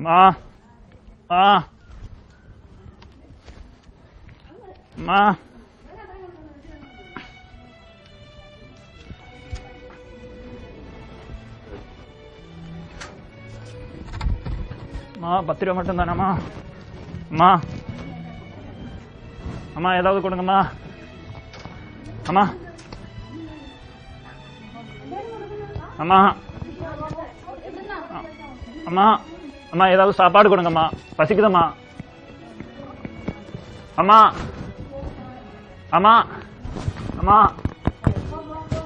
മാ ആ മാ அம்மா 10 ரூபா மட்டும் தானம்மா. அம்மா அம்மா ஏதாவது கொடுங்கம்மா. அம்மா அம்மா அம்மா அம்மா ஏதாவது சாப்பாடு கொடுங்கம்மா, பசிக்குதம்மா. அம்மா அம்மா அம்மா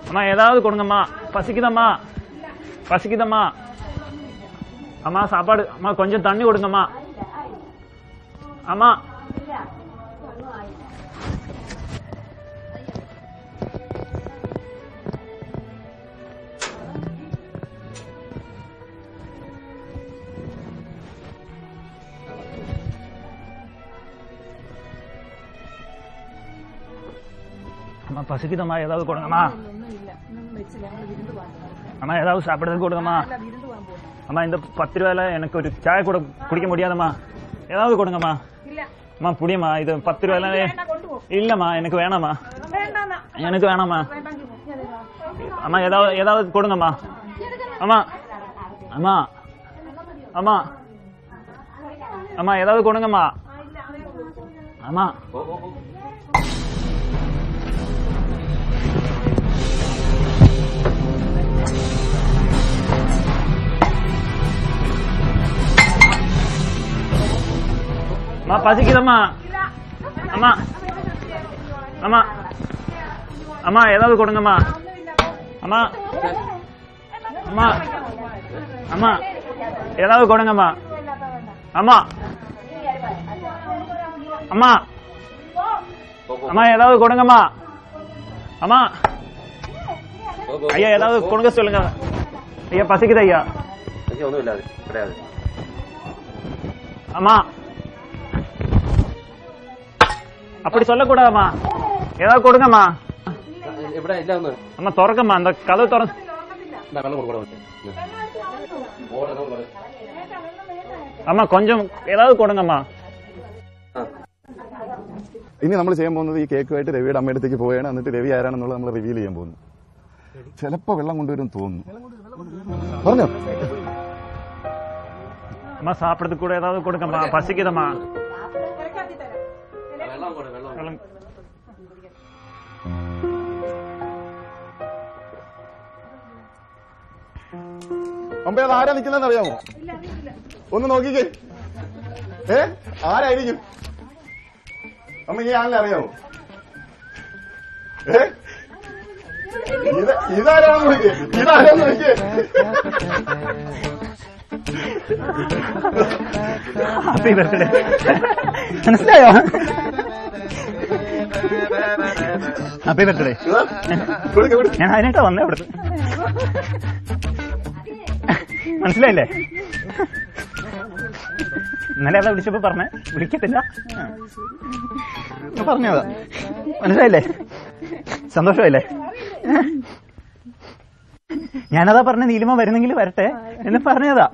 அம்மா ஏதாவது கொடுங்கம்மா, பசிக்குதம்மா பசிக்குதம்மா. அம்மா சாப்பாடு, அம்மா கொஞ்சம் தண்ணி கொடுங்கம்மா. அம்மா அம்மா பசிக்குதம்மா, ஏதாவது கொடுங்கம்மா. அம்மா ஏதாவது சாப்பிடுறதுக்கு கொடுங்கம்மா. அம்மா இந்த 10 ரூபாயில எனக்கு ஒரு சாய் கூட குடிக்க முடியாதம்மா, ஏதாவது கொடுங்கம்மா. அம்மா புடியம்மா, இது 10 ரூபாயில இல்லம்மா, எனக்கு வேணாம்மா, எனக்கு வேணாம்மா. அம்மா ஏதாவது கொடுங்கம்மா. அம்மா அம்மா அம்மா அம்மா ஏதாவது கொடுங்கம்மா. அம்மா அம்மா பசிக்குதம்மா. அம்மா அம்மா அம்மா ஏதாவது கொடுங்கம்மா. அம்மா அம்மா அம்மா ஏதாவது கொடுங்கம்மா. அம்மா அம்மா அம்மா ஏதாவது கொடுங்கம்மா. அம்மா ஐயா ஏதாவது கொடுங்க சொல்லுங்க ஐயா, பசிக்குது ஐயா. ஒன்றும் இல்லாது கிடையாது. அம்மா அப்படி சொல்லக்கூடாதம்மா, ஏதாவது கொடுங்கம்மா. அம்மா திறக்கம்மா, அந்த கதவு திறந்து. അമ്മ കൊഞ്ചം ഏതാവത് കൊടുങ്ങമ്മ. ഇനി നമ്മൾ ചെയ്യാൻ പോകുന്നത് ഈ കേക്കുമായിട്ട് രവിയുടെ അമ്മയുടെ അടുത്തേക്ക് പോവുകയാണ്. എന്നിട്ട് രവി ആരാണെന്നുള്ളത് നമ്മൾ റിവീൽ ചെയ്യാൻ പോകുന്നു. ചിലപ്പോ വെള്ളം കൊണ്ടുവരും തോന്നുന്നു. പറഞ്ഞോ അമ്മ സാപ്പിടത്ത് കൂടെ ഏതാവത് കൊടുക്കമ്മ, പസിക്കുതമ്മ. അമ്മ അത് ആരാ നിൽക്കുന്നതെന്ന് അറിയാമോ? ഒന്ന് നോക്കിക്കേ. ആരായിരിക്കും? അമ്മ ഈ ആളിനെ അറിയാമോ? ഇതാരാണെന്ന് നോക്കിയേ, ഇതാരാന്ന് നോക്കിയേ. Happy birthday. മനസ്സിലായോ? Happy birthday. ഞാൻ അതിനായിട്ടാ വന്നേ അവിടുത്തെ. മനസ്സിലായില്ലേ? ഇന്നലെ അതാ വിളിച്ചപ്പോ പറഞ്ഞേ, വിളിക്കത്തില്ല പറഞ്ഞതാ. മനസ്സിലായില്ലേ? സന്തോഷമായില്ലേ? ഞാനതാ പറഞ്ഞ നീലിമ വരുന്നെങ്കിൽ വരട്ടെ എന്ന് പറഞ്ഞതാ.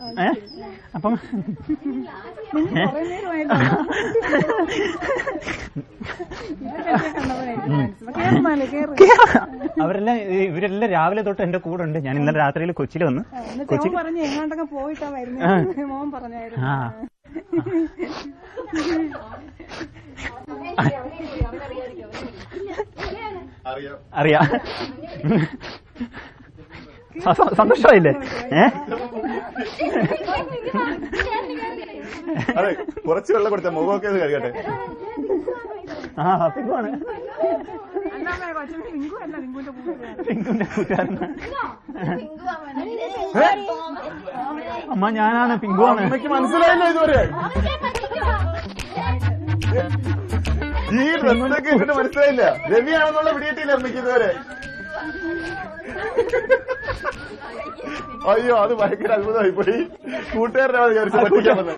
അപ്പം ഇവരെല്ലാം രാവിലെ തൊട്ട് എന്റെ കൂടെ ഉണ്ട്. ഞാൻ ഇന്നലെ രാത്രിയിൽ കൊച്ചിയിൽ വന്ന് അറിയാ. സന്തോഷമായില്ലേ? അതെ, കുറച്ച് വെള്ളം കൊടുത്ത മുഖമൊക്കെ കഴിക്കട്ടെ. ആ പിങ്കുവാണ്, പിങ്കുന്റെ കൂട്ടുകാരൻ. അമ്മ ഞാനാണ്, പിങ്കുവാണ്. അമ്മയ്ക്ക് മനസ്സിലായില്ല ഇതുവരെ? ഈ ഡ്രസ്സൊക്കെ ഇവന് മനസ്സിലായില്ല. രവിയാണെന്നുള്ള പിടിയിട്ടില്ല അമ്മയ്ക്ക് ഇതുവരെ. അയ്യോ, അത് ഭയങ്കര അത്ഭുതമായി പോയി. കൂട്ടുകാരനാ വിചാരിച്ചു പറ്റിക്കാൻ വന്നത്.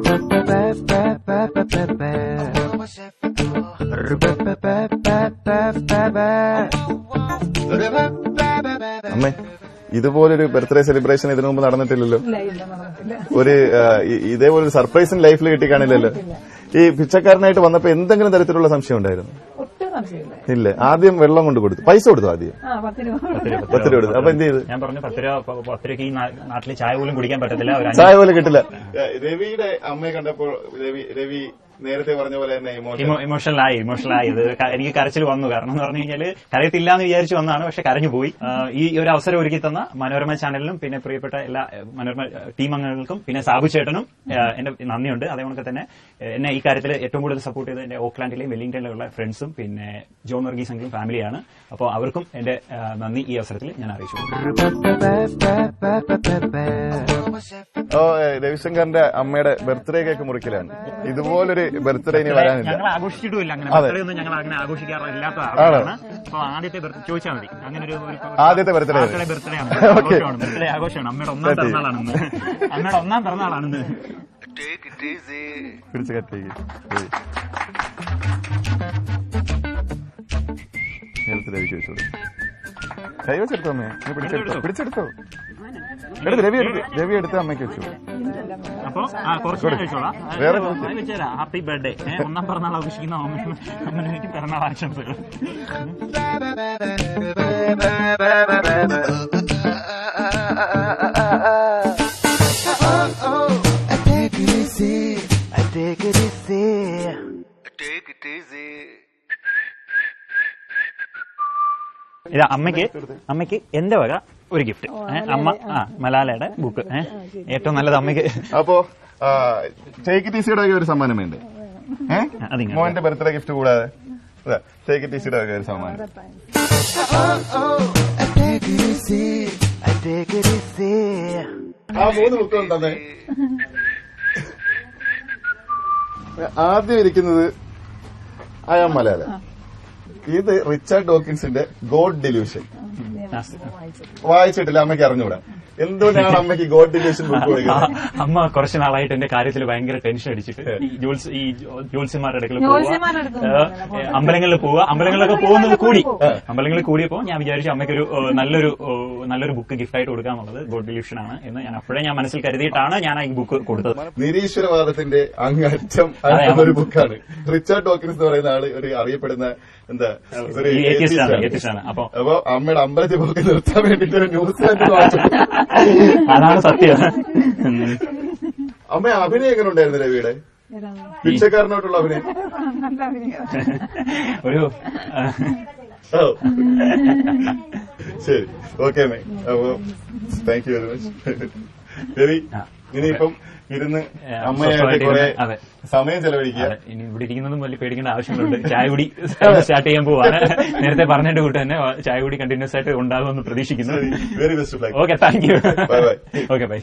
Ba ba ba ba ba ba ba. അമ്മേ, ഇതുപോലൊരു ബർത്ത്ഡേ സെലിബ്രേഷൻ ഇതിനു മുമ്പ് നടന്നിട്ടില്ലല്ലോ. ഒരു ഇതേപോലെ ഒരു സർപ്രൈസ് ലൈഫിൽ കിട്ടി കാണില്ലല്ലോ. ഈ പിച്ചക്കാരനായിട്ട് വന്നപ്പോ എന്തെങ്കിലും തരത്തിലുള്ള സംശയം ഉണ്ടായിരുന്നു? ഇല്ല. ആദ്യം വെള്ളം കൊണ്ട് കൊടുത്തു, പൈസ കൊടുത്തു. ആദ്യം 10 രൂപ കൊടുത്തു. അപ്പൊ എന്ത് ചെയ്തു? ഞാൻ പറഞ്ഞു 10 രൂപയ്ക്ക് ഈ നാട്ടിൽ ചായ പോലും കുടിക്കാൻ പറ്റത്തില്ല, ചായ പോലും കിട്ടില്ല. രവിയുടെ അമ്മയെ കണ്ടപ്പോൾ രവി നേരത്തെ പറഞ്ഞ പോലെ തന്നെ ഇമോഷണലായി. അത് എനിക്ക് കരച്ചിൽ വന്നു. കാരണം എന്ന് പറഞ്ഞു കഴിഞ്ഞാൽ കരയത്തില്ല എന്ന് വിചാരിച്ചു വന്നതാണ്, പക്ഷെ കരഞ്ഞു പോയി. ഈ ഒരു അവസരം ഒരുക്കി തന്ന മനോരമ ചാനലിനും പിന്നെ പ്രിയപ്പെട്ട എല്ലാ മനോരമ ടീം അംഗങ്ങൾക്കും പിന്നെ സാബു ചേട്ടനും എന്റെ നന്ദിയുണ്ട്. അതേപോലെ തന്നെ എന്നെ ഈ കാര്യത്തിൽ ഏറ്റവും കൂടുതൽ സപ്പോർട്ട് ചെയ്തത് എന്റെ ഓക്ലാൻഡിലെയും വെല്ലിംഗ്ടണിലുള്ള ഫ്രണ്ട്സും പിന്നെ ജോൺ വർഗീസ് അങ്കിളും ഫാമിലിയാണ്. അപ്പോൾ അവർക്കും എന്റെ നന്ദി ഈ അവസരത്തിൽ ഞാൻ അറിയിച്ചു. രവിശങ്കറിന്റെ അമ്മയുടെ ബർത്ത്ഡേ കേക്ക് മുറിക്കലാണ്. ഇതുപോലൊരു ബർത്ത്ഡേ ഇനി വരാനില്ല. ഞങ്ങൾ ആഘോഷിച്ചിട്ടുമില്ല, അങ്ങനെ ബർത്ത്ഡേ ഒന്നും ഞങ്ങൾ അങ്ങനെ ആഘോഷിക്കാറില്ലാത്ത ആളാണ്. അപ്പൊ ആദ്യത്തെ ചോദിച്ചാൽ മതി. അങ്ങനെ ഒരു ആദ്യത്തെ ബർത്ത്ഡേ ആണ്, ബർത്ത്ഡേ ആഘോഷമാണ്. അമ്മയുടെ ഒന്നാം പിറന്നാളാണെന്ന്. അമ്മയുടെ ഒന്നാം പിറന്നാളാണെന്ന്. പിടിച്ചു കെട്ടി രവിക്ക് വെച്ചോളൂ. കൈ വെച്ചെടുത്തോ അമ്മേ, പിടിച്ചെടുത്തോ. രവി എടുത്ത് അമ്മയ്ക്ക് വെച്ചു. അപ്പൊ കുറച്ച് കഴിച്ചോളാം. വേറെ വെച്ചേരാ. Happy birthday. ഒന്നാം പിറന്നാൾ ആഘോഷിക്കുന്ന അമ്മയ്ക്ക് പിറന്നാൾ ആശംസകൾ. ഇതാ അമ്മയ്ക്ക് എന്റെ വക ഒരു ഗിഫ്റ്റ്. അമ്മ മലാലയുടെ ബുക്ക്. ഏറ്റവും നല്ലത് അമ്മയ്ക്ക്. അപ്പോ ടേക്ക് ഇറ്റ് ഈസിയുടെ ഒരു സമ്മാനം വേണ്ടേ? മോന്റെ ബർത്ത്ഡേ ഗിഫ്റ്റ് കൂടാതെ ടേക്ക് ഇറ്റ് ഈസിയുടെ ഒരു സമ്മാനം. ആ 3 ബുക്കുകൾ തന്നെ. ആദ്യം ഇരിക്കുന്നത് അയാം മലാല. ഇത് റിച്ചാർഡ് ഡോക്കിൻസിന്റെ ഗോഡ് ഡെല്യൂഷൻ. വായിച്ചിട്ടില്ല, അമ്മയ്ക്ക് അറിഞ്ഞൂടാ. എന്തുകൊണ്ടാണ് അമ്മയ്ക്ക് ഗോഡ് ഡിലൂഷൻ ബുക്ക് കൊടുക്കുന്നത്? അമ്മ കുറച്ച് നാളായിട്ട് എന്റെ കാര്യത്തിൽ ഭയങ്കര ടെൻഷൻ അടിച്ചിട്ട് ഈ ജ്യോത്സ്യന്മാരുടെ അടുക്കൽ പോവുക, അമ്പലങ്ങളിലൊക്കെ പോകുന്നത് അമ്പലങ്ങളിൽ കൂടിയപ്പോ ഞാൻ വിചാരിച്ചു അമ്മയ്ക്കൊരു നല്ലൊരു ബുക്ക് ഗിഫ്റ്റ് ആയിട്ട് കൊടുക്കാന്നുള്ളത് ഗോഡ് ഡിലൂഷൻ ആണ് എന്ന് ഞാൻ അപ്പോഴേ ഞാൻ മനസ്സിൽ കരുതിയിട്ടാണ് ഞാൻ ഈ ബുക്ക് കൊടുത്തത്. നിരീശ്വരവാദത്തിന്റെ അങ്ങറ്റം ഒരു ബുക്കാണ്. റിച്ചാർഡ് ഡോക്കിൻസ് എന്ന് പറയുന്ന ആള് ഒരു അറിയപ്പെടുന്ന ഏത്തിസ്റ്റാണ്. അപ്പൊ അമ്മയുടെ അമ്പലത്തിൽ പോക്ക് നിർത്താൻ വേണ്ടിട്ട് ഒരു ന്യൂസ് അതാണ് സത്യം. അമ്മ അഭിനയം എങ്ങനെ ഉണ്ടായിരുന്നു രവിയുടെ? പിച്ചക്കാരനോട്ടുള്ള അഭിനയം ഒരു ശരി, ഓക്കെ അമ്മേ. അപ്പോ thank you very much Ravi. ഇനിയിപ്പം ഇരുന്ന് അമ്മയായിട്ട് കുറെ സമയം ചെലവഴിക്കുക. ഇനി ഇവിടെ ഇരിക്കുന്നതും വലിയ പേടിക്കേണ്ട ആവശ്യമുണ്ട്. ചായ കുടി സ്റ്റാർട്ട് ചെയ്യാൻ പോവാണ്. നേരത്തെ പറഞ്ഞിട്ട് കൂട്ട് തന്നെ ചായ കുടി കണ്ടിന്യൂസ് ആയിട്ട് ഉണ്ടാകുമെന്ന് പ്രതീക്ഷിക്കുന്നു. Very best of luck. Okay, thank you. Bye bye. Okay, bye.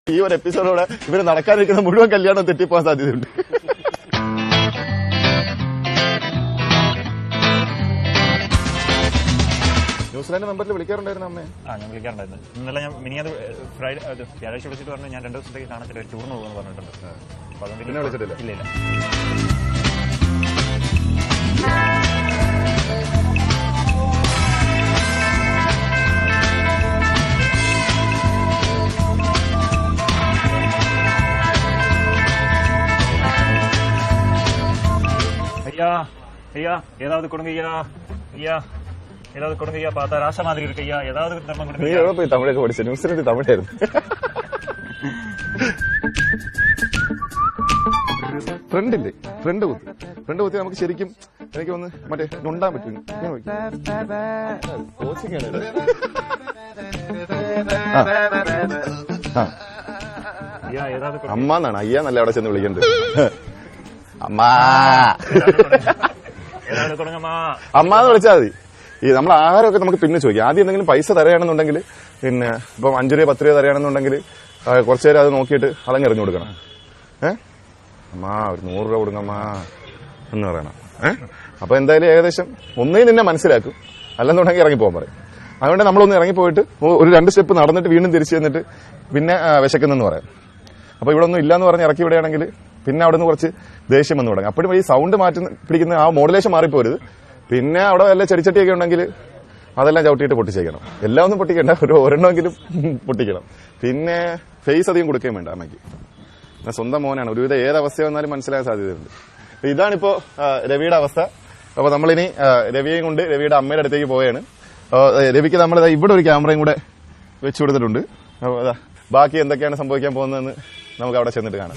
ഈ ഒരു എപ്പിസോഡോടെ ഇവര് നടക്കാതിരിക്കുന്ന മുഴുവൻ കല്യാണം തെറ്റിപ്പോകാൻ സാധ്യതയുണ്ട്. ന്യൂസിലാൻഡ് മെമ്പറിൽ വിളിക്കാറുണ്ടായിരുന്നു അമ്മേ? ഞാൻ വിളിക്കാറുണ്ടായിരുന്നു. ഇന്നലെ ഞാൻ മിനിയത് ഫ്രൈഡേ വ്യാഴാഴ്ച വിളിച്ചിട്ട് പറഞ്ഞു ഞാൻ 2 ദിവസത്തേക്ക് കാണത്തില്ല, ടൂറിന് പോകുമെന്ന് പറഞ്ഞിട്ടുണ്ട്. അപ്പൊ അതുകൊണ്ട് പിന്നെ വിളിച്ചിട്ടില്ല? ഇല്ല. ஐயா ஏதாவது கொடுங்க ஐயா ஏதாவது கொடுங்க ஐயா, பார்த்தா ராசா மாதிரி இருக்கு ஐயா, ஏதாவது நம்ம கொடுங்க. நீ எவ்வளவு போய் தமிழக படிச்ச? நியூசிலாந்து தமிழாയിരുന്നു. ഫ്രണ്ടില്ലേ, ഫ്രണ്ട് കുത്തി നമുക്ക് ശരിക്കും എനിക്ക് ഒന്ന് മറ്റേ ഉണ്ടാൻ പറ്റും. അമ്മ എന്നാണ്, അയ്യ നല്ല അവിടെ ചെന്ന് വിളിക്കേണ്ടത്. അമ്മാ അമ്മാന്ന് വിളിച്ചാൽ മതി. ഈ നമ്മൾ ആഹാരമൊക്കെ നമുക്ക് പിന്നെ ചോദിക്കാം. ആദ്യം എന്തെങ്കിലും പൈസ തരയാണെന്നുണ്ടെങ്കിൽ, പിന്നെ ഇപ്പം 5 രൂപ 10 രൂപ തരയാണെന്നുണ്ടെങ്കിൽ കുറച്ചു നേരം അത് നോക്കിയിട്ട് അതങ്ങെറിഞ്ഞു കൊടുക്കണം. അമ്മാ ഒരു 100 രൂപ കൊടുങ്ങമ്മാ എന്ന് പറയണം. അപ്പൊ എന്തായാലും ഏകദേശം ഒന്നേ നിന്നെ മനസ്സിലാക്കും, അല്ലെന്നുണ്ടെങ്കിൽ ഇറങ്ങിപ്പോകാൻ പറയും. അതുകൊണ്ട് നമ്മളൊന്ന് ഇറങ്ങിപ്പോയിട്ട് ഒരു 2 സ്റ്റെപ്പ് നടന്നിട്ട് വീണ്ടും തിരിച്ചു ചെന്നിട്ട് പിന്നെ വിശക്കുന്നെന്ന് പറയാം. അപ്പൊ ഇവിടെ ഒന്നും ഇല്ലാന്ന് പറഞ്ഞ് ഇറക്കി വിടുകയാണെങ്കിൽ പിന്നെ അവിടെ നിന്ന് കുറച്ച് ദേഷ്യം വന്ന് തുടങ്ങും. അപ്പോഴും ഈ സൗണ്ട് പിടിക്കുന്ന ആ മോഡുലേഷൻ മാറിപ്പോരുത്. പിന്നെ അവിടെ വല്ല ചെടിച്ചട്ടിയൊക്കെ ഉണ്ടെങ്കിൽ അതെല്ലാം ചവിട്ടിയിട്ട് പൊട്ടിച്ചേക്കണം. എല്ലാം ഒന്നും പൊട്ടിക്കണ്ട, ഒരെണ്ണമെങ്കിലും പൊട്ടിക്കണം. പിന്നെ ഫേസ് അധികം കൊടുക്കുകയും വേണ്ട അമ്മയ്ക്ക്. സ്വന്തം മോനാണ്, ഒരുവിധം ഏതവസ്ഥ വന്നാലും മനസ്സിലാകാൻ സാധ്യതയുണ്ട്. ഇതാണിപ്പോ രവിയുടെ അവസ്ഥ. അപ്പൊ നമ്മളിനി രവിയെയും കൊണ്ട് രവിയുടെ അമ്മയുടെ അടുത്തേക്ക് പോവുകയാണ്. രവിക്ക് നമ്മൾ ഇവിടെ ഒരു ക്യാമറയും കൂടെ വെച്ചു കൊടുത്തിട്ടുണ്ട്. ബാക്കി എന്തൊക്കെയാണ് സംഭവിക്കാൻ പോകുന്നതെന്ന് നമുക്ക് അവിടെ ചെന്നിട്ട് കാണാം.